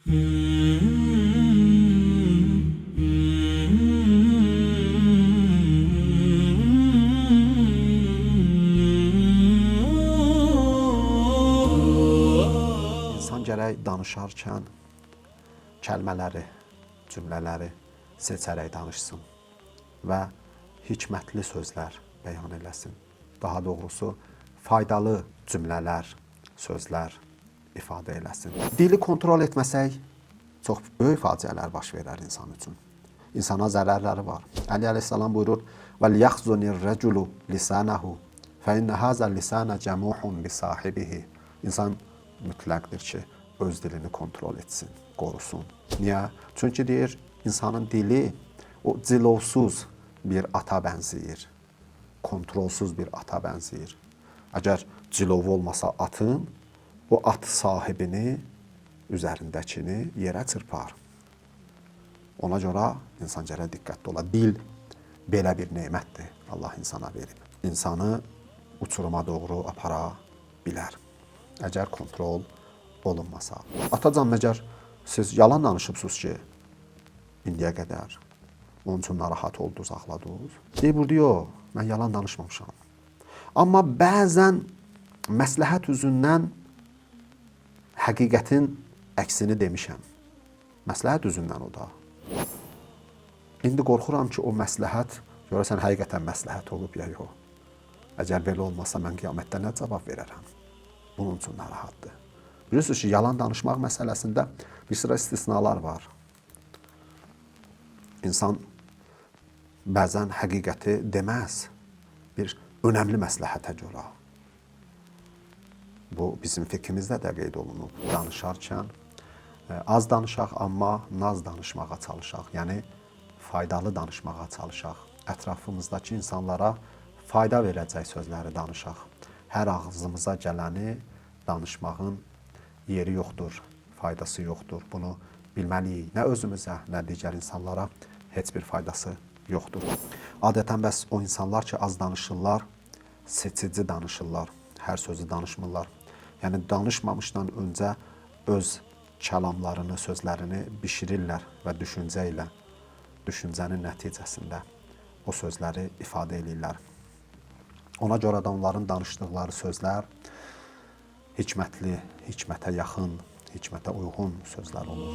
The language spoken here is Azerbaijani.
İnsan gərək danışarkən kəlmələri, cümlələri seçərək danışsın və hikmətli sözlər bəyan eləsin. Daha doğrusu, faydalı cümlələr, sözlər ifadə eləsin. Dili kontrol etməsək, çox böyük faciələr baş verər insan üçün. İnsana zərərləri var. Əli əleyhissalam buyurur, وَلْيَخْزُنِ الرَّجُلُ لِسَانَهُ فَإِنَّ هَذَا اللِّسَانَ جَمُوحٌ بِصَاحِبِهِ. İnsan mütləqdir ki, öz dilini kontrol etsin, qorusun. Niyə? Çünki deyir, insanın dili o cilovsuz bir ata bənzəyir. Kontrolsuz bir ata bənzəyir. Əgər cilovu olmasa atın, o at sahibini, üzərindəkini yerə çırpar. Ona görə insan gərək diqqətli ola. Dil belə bir nemətdir Allah insana verib. İnsanı uçuruma doğru apara bilər. Əgər kontrol olunmasa. Atacan, məgər siz yalan danışıbsınız ki, indiyə qədər onun üçün narahat oldunuz, ağladınız? Deyir, burada yox, mən yalan danışmamışam. Amma bəzən məsləhət üzündən həqiqətin əksini demişəm. Məsləhət üzündən o da. İndi qorxuram ki, o məsləhət, görəsən həqiqətən məsləhət olub ya yox. Əgər belə olmasa, mən qiyamətdə nə cavab verərəm? Bunun üçün narahatdır. Bilirsiniz ki, yalan danışmaq məsələsində bir sıra istisnalar var. İnsan bəzən həqiqəti deməz bir önəmli məsləhətə görə. Bu, bizim fikrimizdə də qeyd olunub. Danışarkən az danışaq, amma naz danışmağa çalışaq. Yəni, faydalı danışmağa çalışaq. Ətrafımızdakı insanlara fayda verəcək sözləri danışaq. Hər ağzımıza gələni danışmağın yeri yoxdur, faydası yoxdur. Bunu bilməliyik. Nə özümüzə, nə digər insanlara heç bir faydası yoxdur. Adətən bəs o insanlar ki, az danışırlar, seçici danışırlar, hər sözü danışmırlar. Yəni, danışmamışdan öncə öz kəlamlarını, sözlərini bişirirlər və düşüncə ilə, düşüncənin nəticəsində o sözləri ifadə edirlər. Ona görə də onların danışdıqları sözlər hikmətli, hikmətə yaxın, hikmətə uyğun sözlər olur.